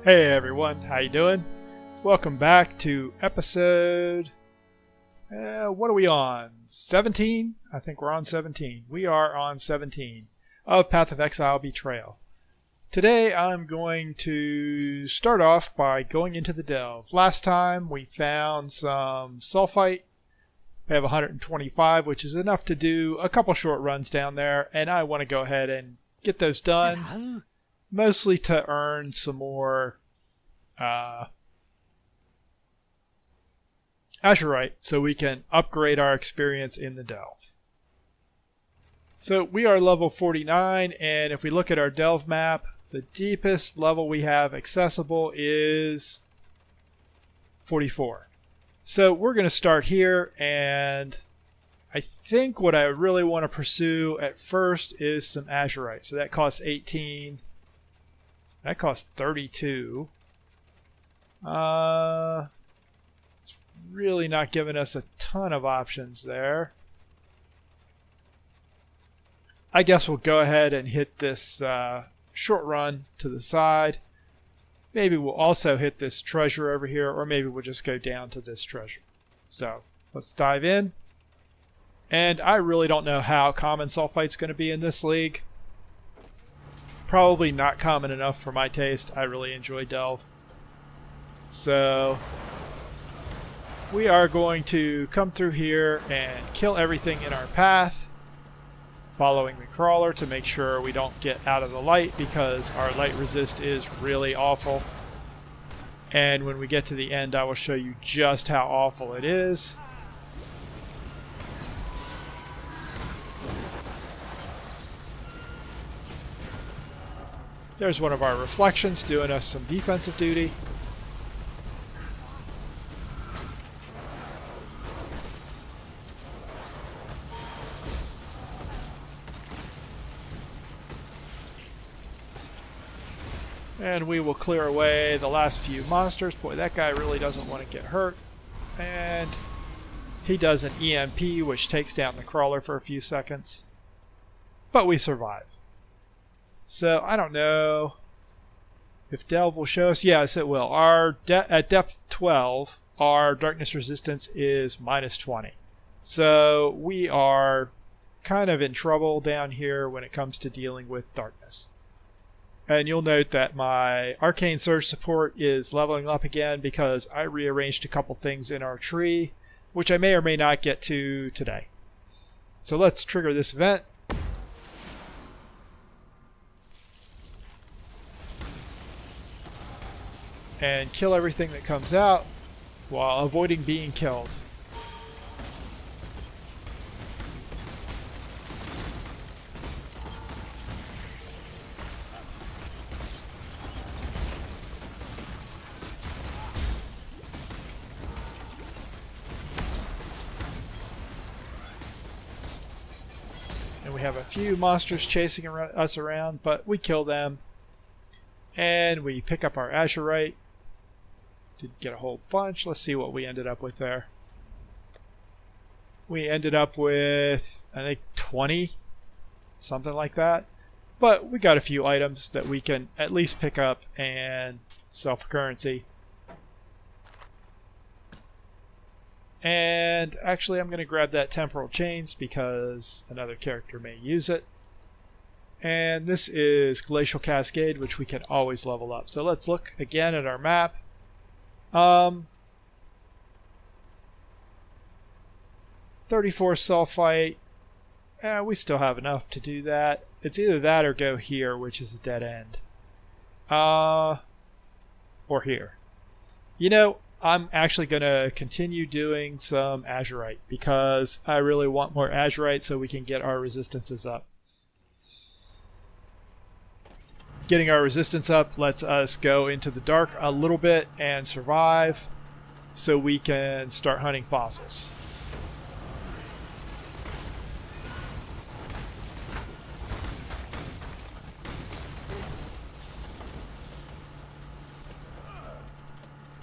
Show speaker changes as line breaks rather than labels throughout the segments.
Hey everyone, how you doing? Welcome back to episode... what are we on? 17? I think we're on 17. We are on 17 of Path of Exile Betrayal. Today I'm going to start off by going into the delve. Last time we found some sulfite. We have 125, which is enough to do a couple short runs down there, and I want to go ahead and get those done.
Hello?
Mostly to earn some more azurite so we can upgrade our experience in the delve. So we are level 49, and if we look at our delve map, the deepest level we have accessible is 44. So we're going to start here, and I think what I really want to pursue at first is some azurite. So that costs 18. That costs 32. It's really not giving us a ton of options there. I guess we'll go ahead and hit this short run to the side. Maybe we'll also hit this treasure over here, or maybe we'll just go down to this treasure. So let's dive in. And I really don't know how common sulfite's going to be in this league. Probably not common enough for my taste. I really enjoy delve. So we are going to come through here and kill everything in our path, following the crawler to make sure we don't get out of the light, because our light resist is really awful. And when we get to the end, I will show you just how awful it is. There's one of our reflections doing us some defensive duty. And we will clear away the last few monsters. Boy, that guy really doesn't want to get hurt. And he does an EMP, which takes down the crawler for a few seconds. But we survive. So, I don't know if delve will show us. Yes, it will. At depth 12, our darkness resistance is minus 20. So, we are kind of in trouble down here when it comes to dealing with darkness. And you'll note that my Arcane Surge support is leveling up again because I rearranged a couple things in our tree, which I may or may not get to today. So let's trigger this event. And kill everything that comes out while avoiding being killed. And we have a few monsters chasing us around, but we kill them. And we pick up our azurite. Didn't get a whole bunch. Let's see what we ended up with there. We ended up with, I think, 20. Something like that. But we got a few items that we can at least pick up and sell for currency. And actually, I'm going to grab that temporal chains because another character may use it. And this is Glacial Cascade, which we can always level up. So let's look again at our map. 34 sulfite. We still have enough to do that. It's either that or go here, which is a dead end. Or here. You know, I'm actually going to continue doing some azurite because I really want more azurite so we can get our resistances up. Getting our resistance up lets us go into the dark a little bit and survive so we can start hunting fossils.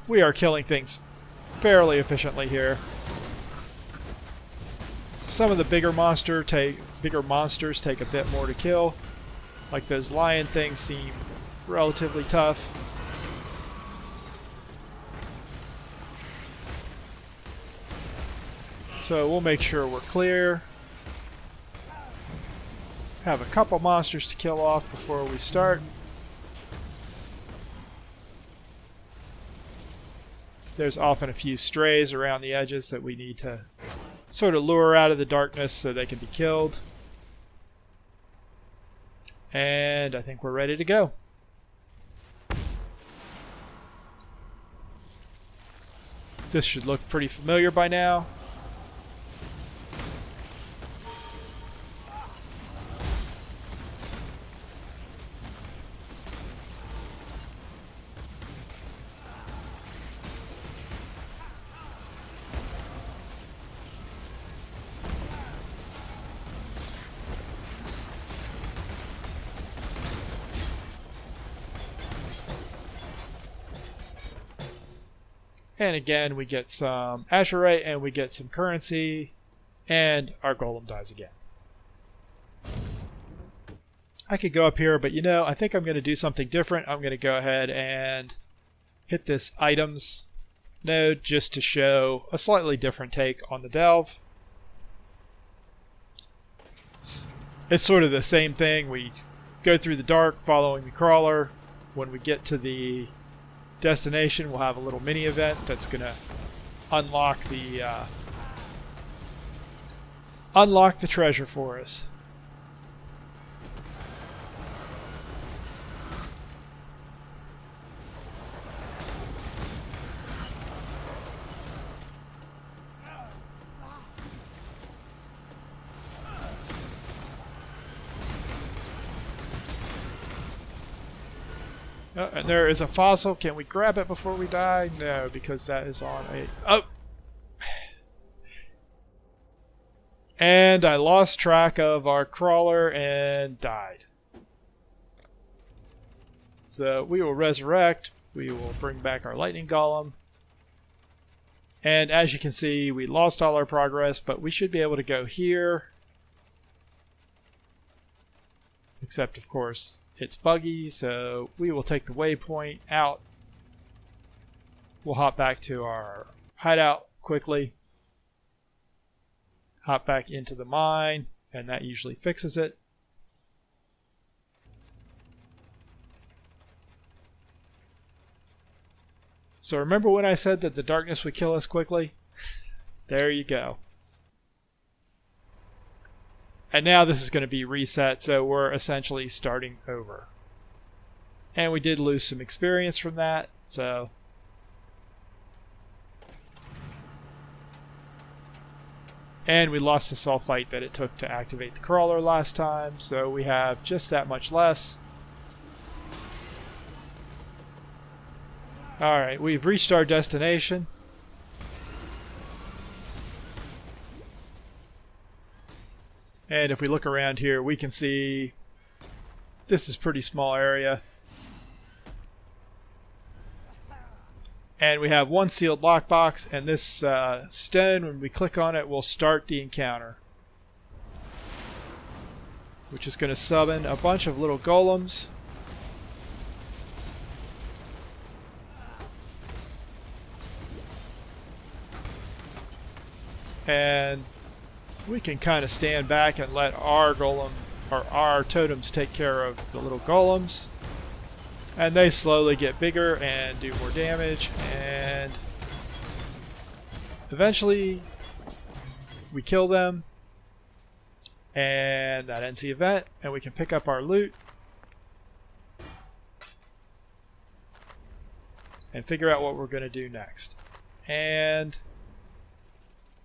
We are killing things fairly efficiently here. Some of the bigger monsters take a bit more to kill. Like those lion things seem relatively tough. So we'll make sure we're clear. Have a couple monsters to kill off before we start. There's often a few strays around the edges that we need to sort of lure out of the darkness so they can be killed. And I think we're ready to go. This should look pretty familiar by now. And again, we get some azurite and we get some currency, and our golem dies again. I could go up here, but you know, I think I'm going to do something different. I'm going to go ahead and hit this items node just to show a slightly different take on the delve. It's sort of the same thing. We go through the dark following the crawler. When we get to the destination, we'll have a little mini event that's going to unlock the treasure for us. Oh, and there is a fossil. Can we grab it before we die? No, because that is on a... Oh! And I lost track of our crawler and died. So we will resurrect. We will bring back our lightning golem. And as you can see, we lost all our progress, but we should be able to go here. Except, of course, it's buggy, so we will take the waypoint out. We'll hop back to our hideout quickly. Hop back into the mine, and that usually fixes it. So remember when I said that the darkness would kill us quickly? There you go. And now this is going to be reset, so we're essentially starting over. And we did lose some experience from that, so... And we lost the sulfite that it took to activate the crawler last time, so we have just that much less. Alright, we've reached our destination. And if we look around here, we can see this is a pretty small area. And we have one sealed lockbox, and this stone, when we click on it, will start the encounter. Which is going to summon a bunch of little golems. And we can kind of stand back and let our golem, or our totems, take care of the little golems. And they slowly get bigger and do more damage, and eventually we kill them, and that ends the event, and we can pick up our loot and figure out what we're going to do next. And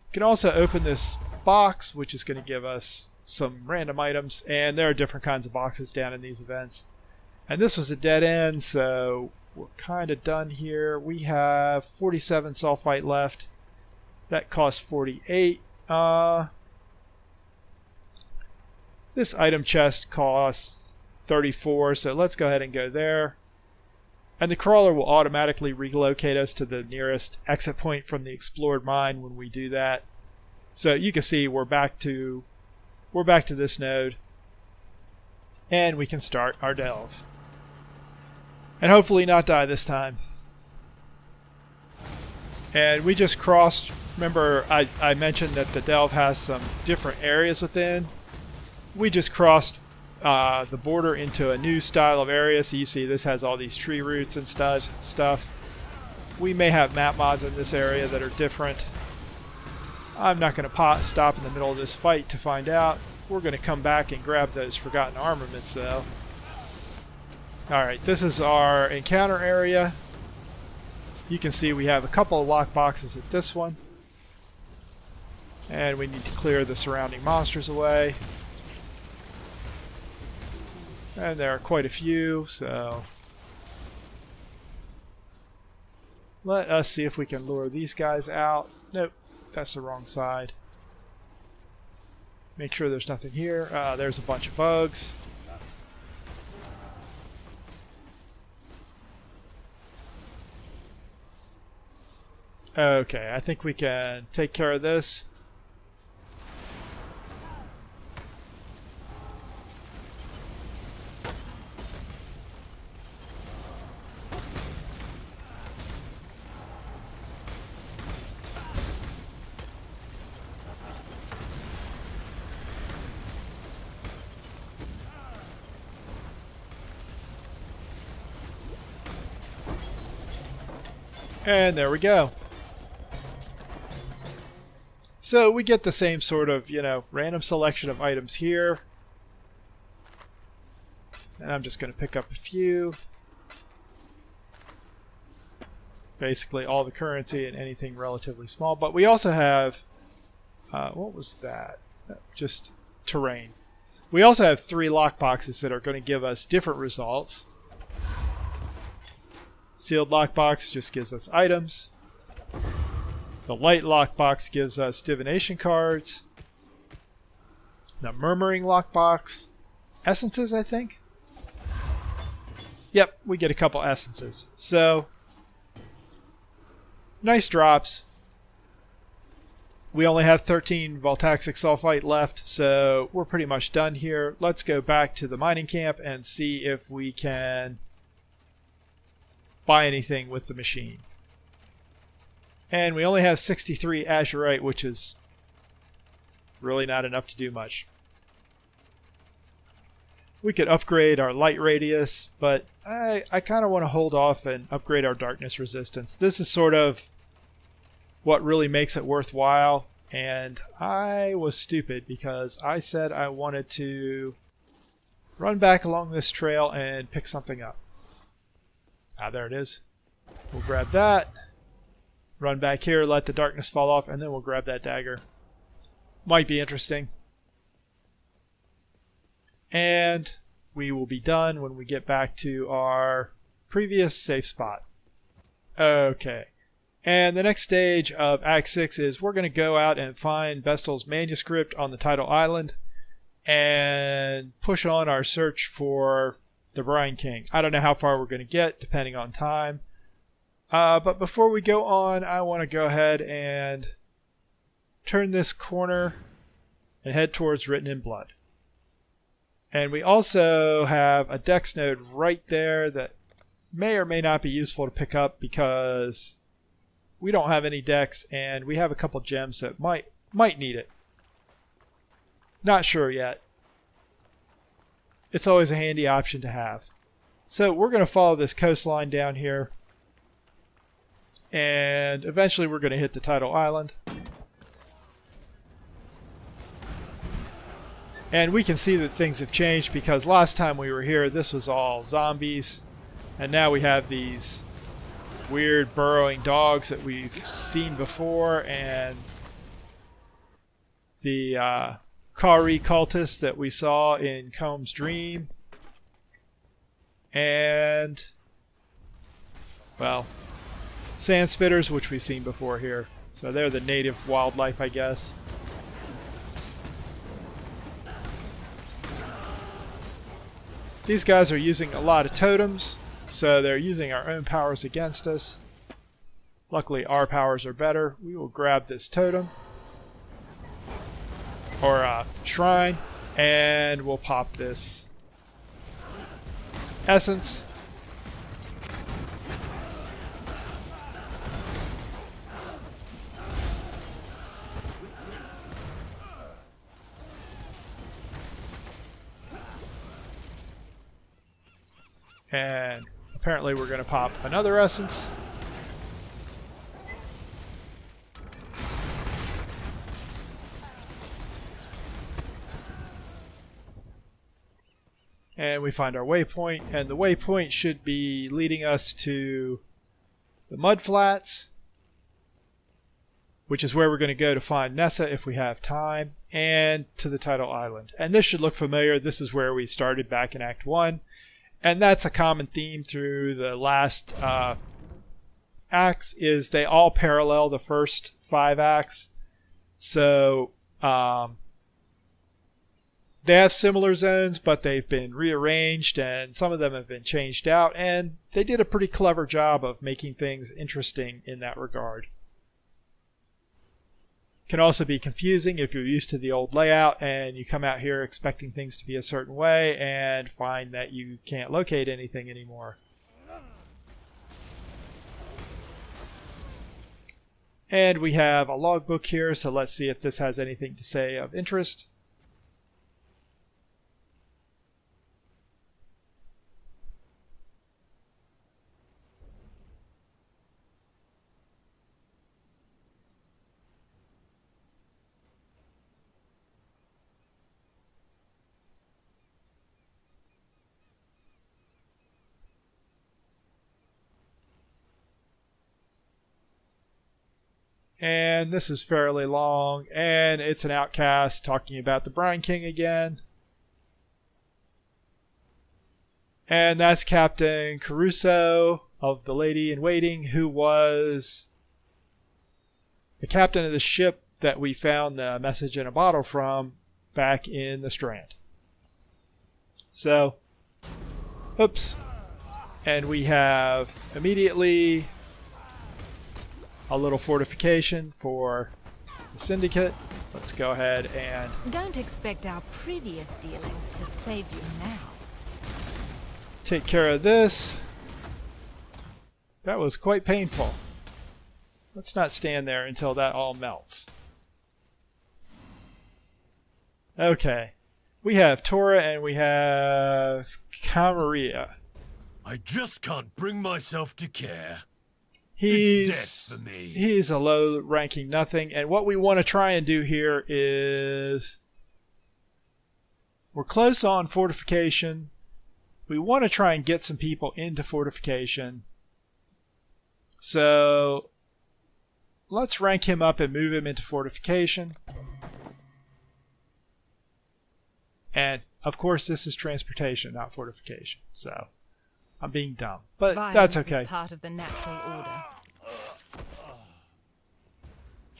we can also open this box, which is going to give us some random items, and there are different kinds of boxes down in these events. And this was a dead end, so we're kind of done here. We have 47 sulfite left. That costs 48. This item chest costs 34, so let's go ahead and go there. And the crawler will automatically relocate us to the nearest exit point from the explored mine when we do that. So you can see we're back to this node, and we can start our delve. And hopefully not die this time. And we just crossed. Remember, I mentioned that the delve has some different areas within. We just crossed the border into a new style of area. So you see this has all these tree roots and stuff. We may have map mods in this area that are different. I'm not going to stop in the middle of this fight to find out. We're going to come back and grab those forgotten armaments though. Alright, this is our encounter area. You can see we have a couple of lock boxes at this one. And we need to clear the surrounding monsters away. And there are quite a few, so let us see if we can lure these guys out. Nope, that's the wrong side. Make sure there's nothing here. There's a bunch of bugs. Okay, I think we can take care of this. And there we go. So we get the same sort of, random selection of items here. And I'm just going to pick up a few. Basically all the currency and anything relatively small. But we also have, what was that? Just terrain. We also have 3 lockboxes that are going to give us different results. Sealed lockbox just gives us items. The light lockbox gives us divination cards. The murmuring lockbox, essences, I think. Yep, we get a couple essences. So, nice drops. We only have 13 voltaxic sulfite left, so we're pretty much done here. Let's go back to the mining camp and see if we can buy anything with the machine. And we only have 63 azurite, which is really not enough to do much. We could upgrade our light radius, but I kind of want to hold off and upgrade our darkness resistance. This is sort of what really makes it worthwhile, and I was stupid because I said I wanted to run back along this trail and pick something up. Ah, there it is. We'll grab that. Run back here, let the darkness fall off, and then we'll grab that dagger. Might be interesting. And we will be done when we get back to our previous safe spot. Okay. And the next stage of Act 6 is we're going to go out and find Bestel's manuscript on the Tidal Island and push on our search for the Brine King. I don't know how far we're going to get, depending on time. But before we go on, I want to go ahead and turn this corner and head towards Written in Blood. And we also have a dex node right there that may or may not be useful to pick up because we don't have any dex and we have a couple gems that might need it. Not sure yet. It's always a handy option to have. So we're going to follow this coastline down here. And eventually we're going to hit the Tidal Island. And we can see that things have changed because last time we were here, this was all zombies. And now we have these weird burrowing dogs that we've seen before. And the Kari cultists that we saw in Comb's dream. And, well, sand spitters, which we've seen before here. So they're the native wildlife, I guess. These guys are using a lot of totems, so they're using our own powers against us. Luckily, our powers are better. We will grab this totem, or shrine, and we'll pop this essence. And apparently we're going to pop another essence. And we find our waypoint, and the waypoint should be leading us to the mud flats, which is where we're going to go to find Nessa if we have time, and to the tidal island. And this should look familiar. This is where we started back in Act 1, and that's a common theme through the last acts, is they all parallel the first 5 acts. So they have similar zones, but they've been rearranged, and some of them have been changed out, and they did a pretty clever job of making things interesting in that regard. Can also be confusing if you're used to the old layout and you come out here expecting things to be a certain way and find that you can't locate anything anymore. And we have a logbook here, so let's see if this has anything to say of interest. And this is fairly long, and it's an outcast talking about the Brine King again. And that's Captain Caruso of the Lady in Waiting, who was the captain of the ship that we found the message in a bottle from back in the Strand. So, oops. And we have immediately a little fortification for the Syndicate. Let's go ahead and...
Don't expect our prettiest dealings to save you now.
Take care of this. That was quite painful. Let's not stand there until that all melts. Okay. We have Tora and we have Camarilla.
I just can't bring myself to care.
He's a low-ranking nothing, and what we want to try and do here is we're close on fortification. We want to try and get some people into fortification. So let's rank him up and move him into fortification. And of course, this is transportation, not fortification. So I'm being dumb, but that's okay.
Is part of the natural order.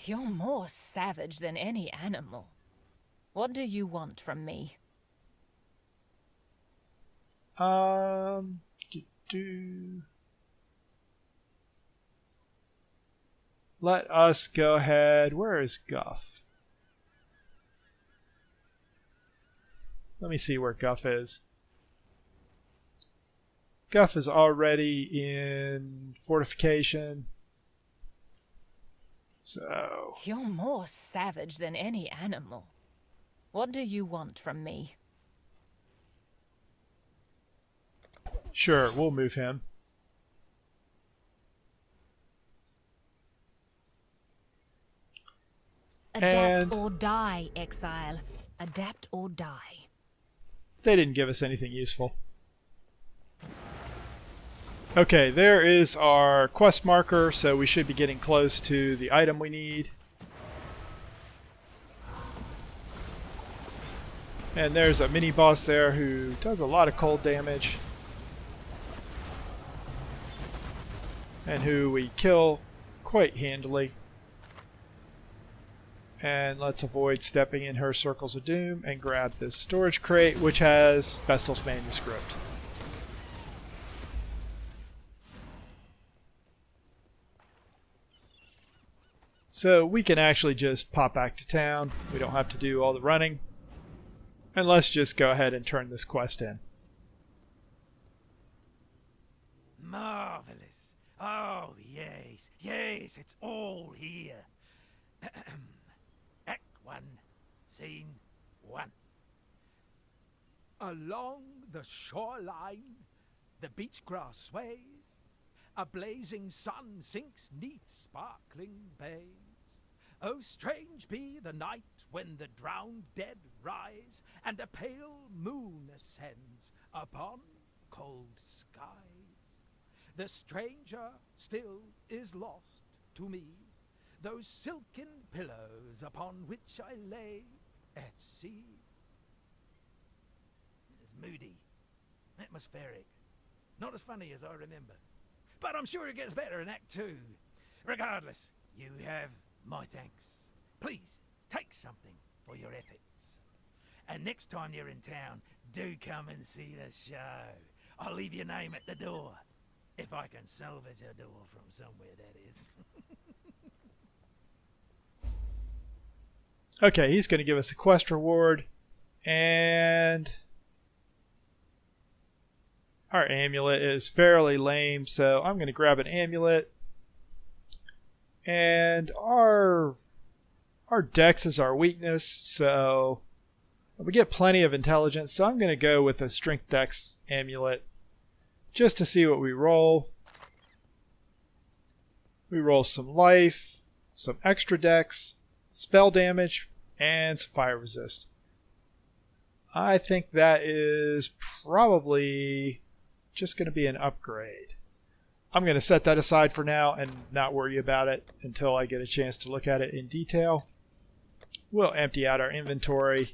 You're more savage than any animal. What do you want from me?
Let us go ahead. Where is Guff? Let me see where Guff is. Guff is already in fortification. So...
You're more savage than any animal. What do you want from me?
Sure, we'll move him.
Adapt or die, Exile. Adapt or die.
They didn't give us anything useful. Okay, there is our quest marker, so we should be getting close to the item we need. And there's a mini boss there who does a lot of cold damage. And who we kill quite handily. And let's avoid stepping in her circles of doom and grab this storage crate, which has Vestal's manuscript. So we can actually just pop back to town. We don't have to do all the running. And let's just go ahead and turn this quest in.
Marvelous. Oh, yes. Yes, it's all here. Act 1, Scene 1.
Along the shoreline,
the beach grass sways, a blazing sun sinks neath sparkling bays. Oh, strange be the night when the drowned dead rise, and a pale moon ascends upon cold skies. The stranger still is lost to me, those silken pillows upon which I lay at sea. It's moody, atmospheric, not as funny as I remember. But I'm sure it gets better in Act 2. Regardless, you have my thanks. Please, take something for your efforts. And next time you're in town, do come and see the show. I'll leave your name at the door. If I can salvage a door from somewhere, that is.
Okay, he's going to give us a quest reward. And our amulet is fairly lame, so I'm going to grab an amulet. And our dex is our weakness, so we get plenty of intelligence, so I'm going to go with a strength dex amulet just to see what we roll. We roll some life, some extra dex, spell damage, and some fire resist. I think that is probably just going to be an upgrade. I'm going to set that aside for now and not worry about it until I get a chance to look at it in detail. We'll empty out our inventory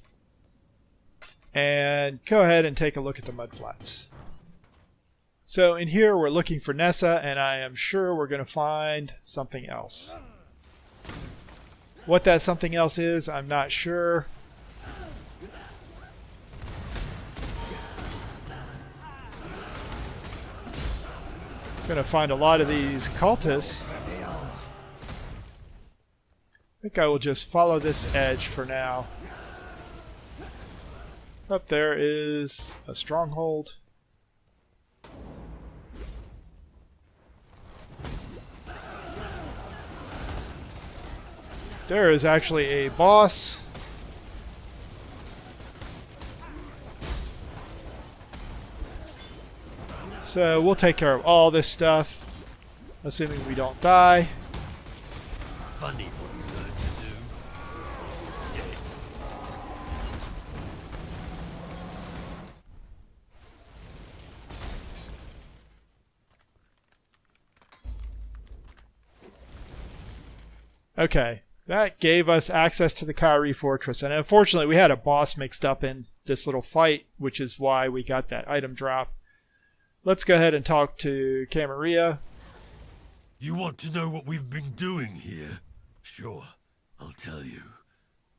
and go ahead and take a look at the mudflats. So in here we're looking for Nessa, and I am sure we're going to find something else. What that something else is, I'm not sure. Going to find a lot of these cultists. I think I will just follow this edge for now. Up there is a stronghold. There is actually a boss. So we'll take care of all this stuff, assuming we don't die.
Funny what you learn to do. Dead.
Okay, that gave us access to the Kairi Fortress, and unfortunately we had a boss mixed up in this little fight, which is why we got that item drop. Let's go ahead and talk to Camarilla.
You want to know what we've been doing here? Sure, I'll tell you.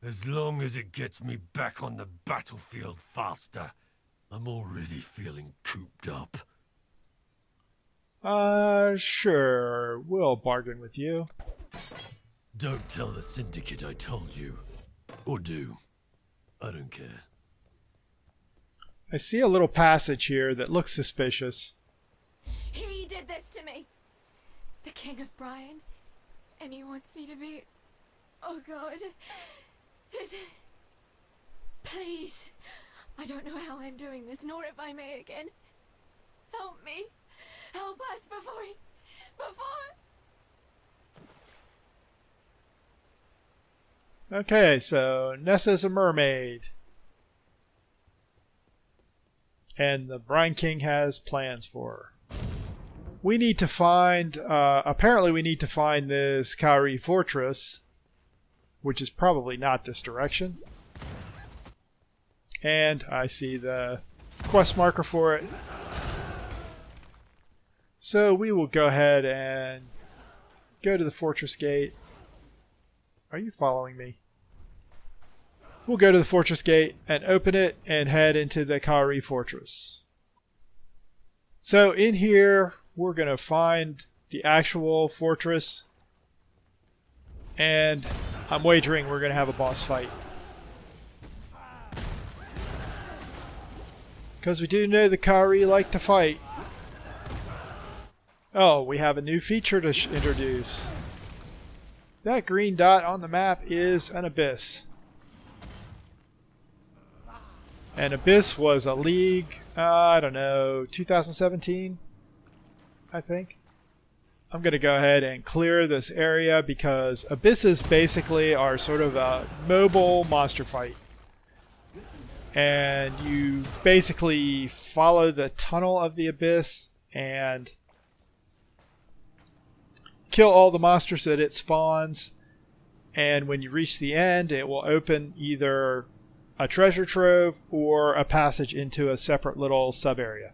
As long as it gets me back on the battlefield faster, I'm already feeling cooped up.
Sure. We'll bargain with you.
Don't tell the Syndicate I told you. Or do. I don't care.
I see a little passage here that looks suspicious.
He did this to me. The King of Brian. And he wants me to be... Oh God. Please. I don't know how I'm doing this, nor if I may again. Help me. Help us before he...
Okay, so Nessa's a mermaid. And the Brine King has plans for her. We need to find... apparently we need to find this Kairi Fortress, which is probably not this direction. And I see the quest marker for it. So we will go ahead and go to the fortress gate. Are you following me? We'll go to the fortress gate and open it and head into the Kairi Fortress. So in here, we're going to find the actual fortress. And I'm wagering we're going to have a boss fight. Because we do know the Kairi like to fight. Oh, we have a new feature to introduce. That green dot on the map is an abyss. And Abyss was a league, I don't know, 2017, I think. I'm going to go ahead and clear this area because Abysses basically are sort of a mobile monster fight. And you basically follow the tunnel of the Abyss and kill all the monsters that it spawns. And when you reach the end, it will open either a treasure trove or a passage into a separate little sub area.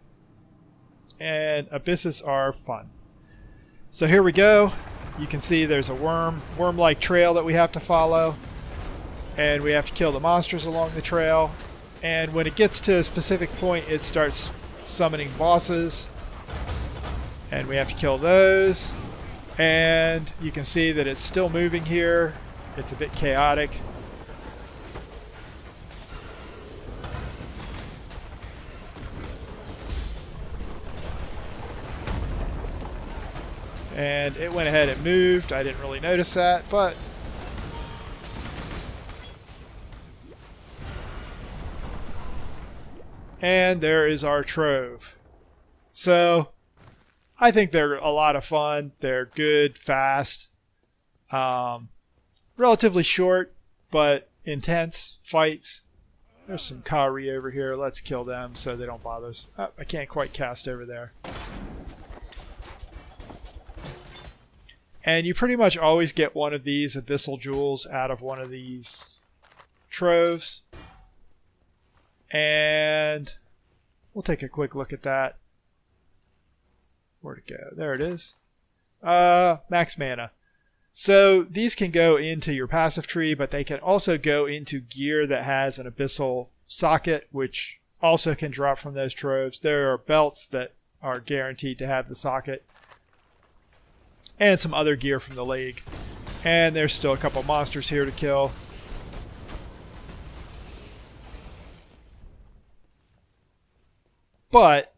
And Abysses are fun. So here we go. You can see there's a worm-like trail that we have to follow. And we have to kill the monsters along the trail. And when it gets to a specific point, it starts summoning bosses. And we have to kill those. And you can see that it's still moving here. It's a bit chaotic. And it went ahead and moved. I didn't really notice that, but and there is our trove. So I think they're a lot of fun. They're good, fast, relatively short, but intense fights. There's some Kari over here. Let's kill them so they don't bother us. Oh, I can't quite cast over there. And you pretty much always get one of these abyssal jewels out of one of these troves. And we'll take a quick look at that. Where'd it go? There it is. Max mana. So these can go into your passive tree, but they can also go into gear that has an abyssal socket, which also can drop from those troves. There are belts that are guaranteed to have the socket. And some other gear from the league. And there's still a couple monsters here to kill. But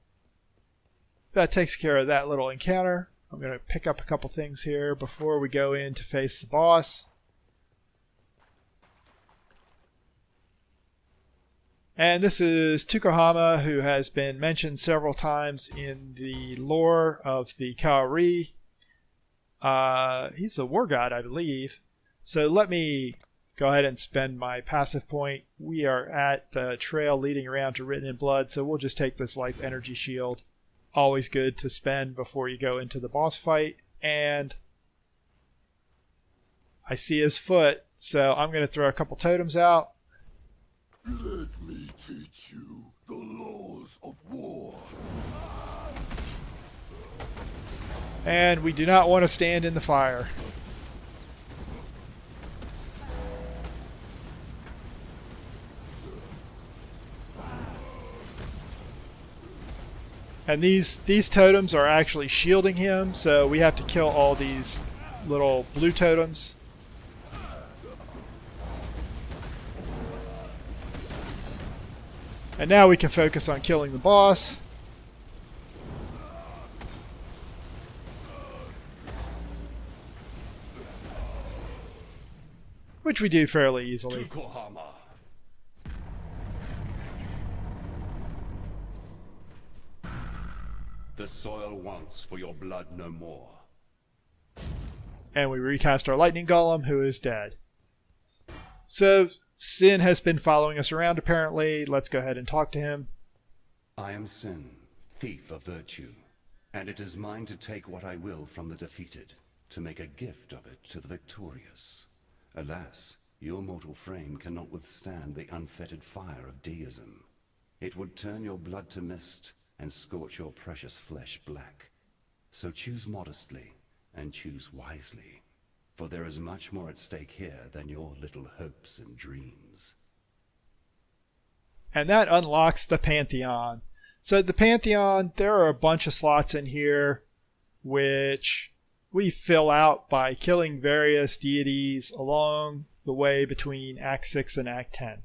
that takes care of that little encounter. I'm going to pick up a couple things here before we go in to face the boss. And this is Tukohama, who has been mentioned several times in the lore of the Kaori. He's the war god, I believe. So let me go ahead and spend my passive point. We are at the trail leading around to Written in Blood, so we'll just take this Light's Energy Shield. Always good to spend before you go into the boss fight. And I see his foot, so I'm going to throw a couple totems out.
Let me teach you the laws of war.
And we do not want to stand in the fire. And these totems are actually shielding him, so we have to kill all these little blue totems. And now we can focus on killing the boss. Which we do fairly easily.
The soil wants for your blood no more.
And we recast our lightning golem, who is dead. So Sin has been following us around apparently. Let's go ahead and talk to him.
I am Sin, thief of virtue, and it is mine to take what I will from the defeated, to make a gift of it to the victorious. Alas, your mortal frame cannot withstand the unfettered fire of deism. It would turn your blood to mist and scorch your precious flesh black. So choose modestly and choose wisely, for there is much more at stake here than your little hopes and dreams.
And that unlocks the Pantheon. So the Pantheon, there are a bunch of slots in here which we fill out by killing various deities along the way between Act 6 and Act 10.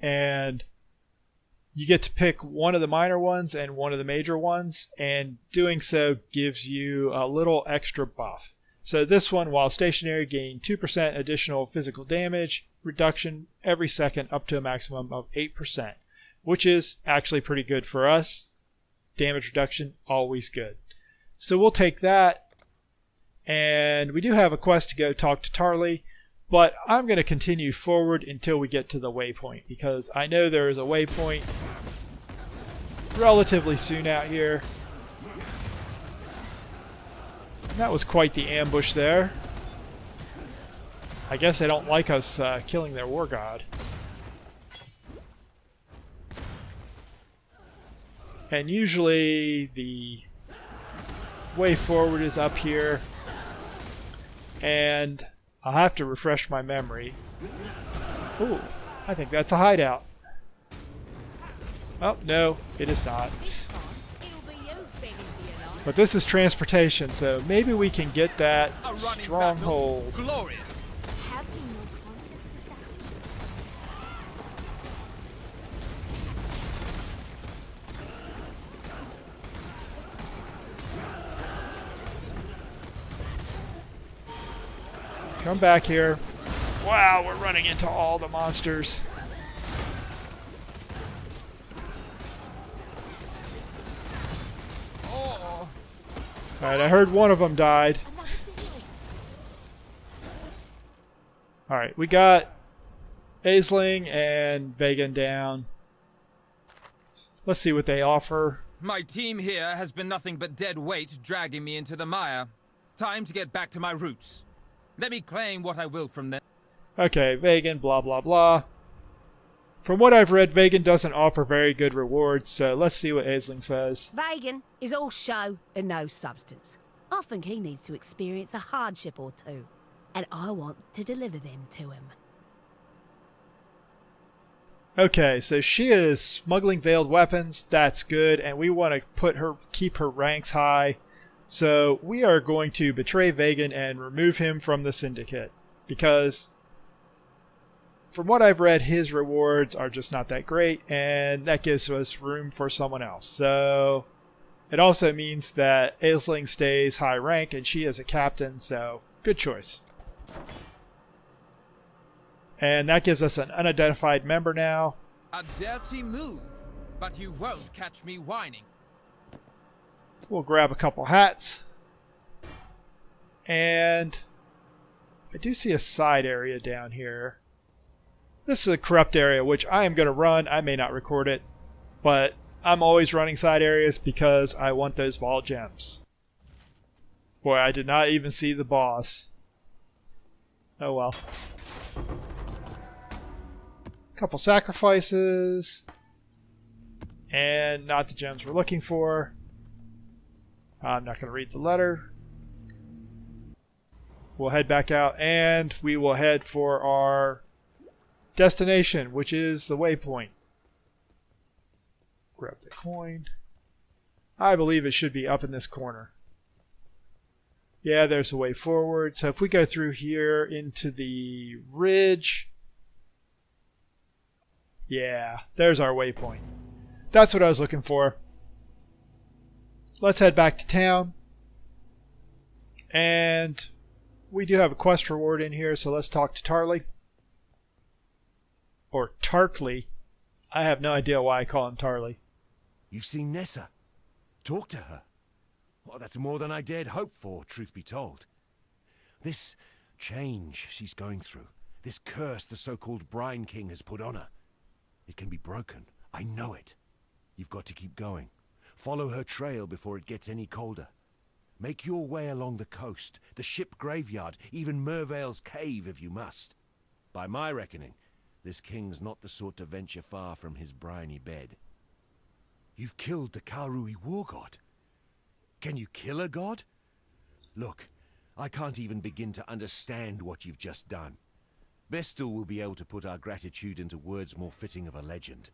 And you get to pick one of the minor ones and one of the major ones, and doing so gives you a little extra buff. So this one, while stationary, gain 2% additional physical damage reduction every second up to a maximum of 8%, which is actually pretty good for us. Damage reduction, always good. So we'll take that. And we do have a quest to go talk to Tarly, but I'm going to continue forward until we get to the waypoint, because I know there is a waypoint relatively soon out here. And that was quite the ambush there. I guess they don't like us killing their war god. And usually the way forward is up here. And I'll have to refresh my memory. Ooh, I think that's a hideout. Oh, no, it is not. But this is transportation, so maybe we can get that stronghold.
Glorious.
Come back here. Wow, we're running into all the monsters. Alright, I heard one of them died. Alright, we got Aisling and Vegan down. Let's see what they offer.
My team here has been nothing but dead weight dragging me into the mire. Time to get back to my roots. Let me claim what I will from them.
Okay, Vegan, blah blah blah. From what I've read, Vegan doesn't offer very good rewards, so let's see what Aisling says.
Vegan is all show and no substance. I think he needs to experience a hardship or two, and I want to deliver them to him.
Okay, so she is smuggling veiled weapons. That's good, and we want to keep her ranks high. So we are going to betray Vegan and remove him from the syndicate, because from what I've read, his rewards are just not that great, and that gives us room for someone else. So it also means that Aisling stays high rank, and she is a captain, so good choice. And that gives us an unidentified member now.
A dirty move, but you won't catch me whining.
We'll grab a couple hats. And I do see a side area down here. This is a corrupt area, which I am going to run. I may not record it, but I'm always running side areas because I want those vault gems. Boy, I did not even see the boss. Oh well. Couple sacrifices. And not the gems we're looking for. I'm not going to read the letter. We'll head back out and we will head for our destination, which is the waypoint. Grab the coin. I believe it should be up in this corner. Yeah, there's a way forward. So if we go through here into the ridge. Yeah, there's our waypoint. That's what I was looking for. Let's head back to town. And we do have a quest reward in here, so let's talk to Tarly. Or Tarkly. I have no idea why I call him Tarly.
You've seen Nessa. Talk to her. Well, that's more than I dared hope for, truth be told. This change she's going through, this curse the so-called Brine King has put on her, it can be broken. I know it. You've got to keep going. Follow her trail before it gets any colder. Make your way along the coast, the ship graveyard, even Mervale's cave if you must. By my reckoning, this king's not the sort to venture far from his briny bed. You've killed the Kalrui war god. Can you kill a god? Look, I can't even begin to understand what you've just done. Vestal will be able to put our gratitude into words more fitting of a legend.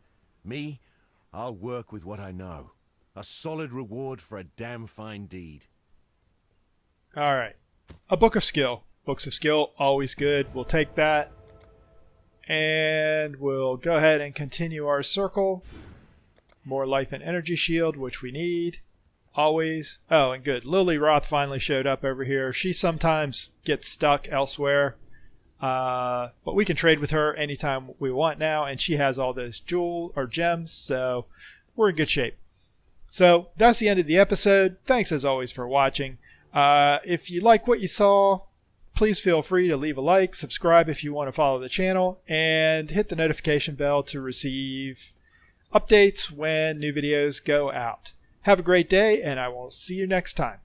Me, I'll work with what I know. A solid reward for a damn fine deed.
Alright. A book of skill. Books of skill, always good. We'll take that. And we'll go ahead and continue our circle. More life and energy shield, which we need. always. Oh, and good. Lily Roth finally showed up over here. She sometimes gets stuck elsewhere. But we can trade with her anytime we want now, and she has all those gems, so we're in good shape. So that's the end of the episode. Thanks as always for watching. If you like what you saw, please feel free to leave a like, subscribe if you want to follow the channel, and hit the notification bell to receive updates when new videos go out. Have a great day, and I will see you next time.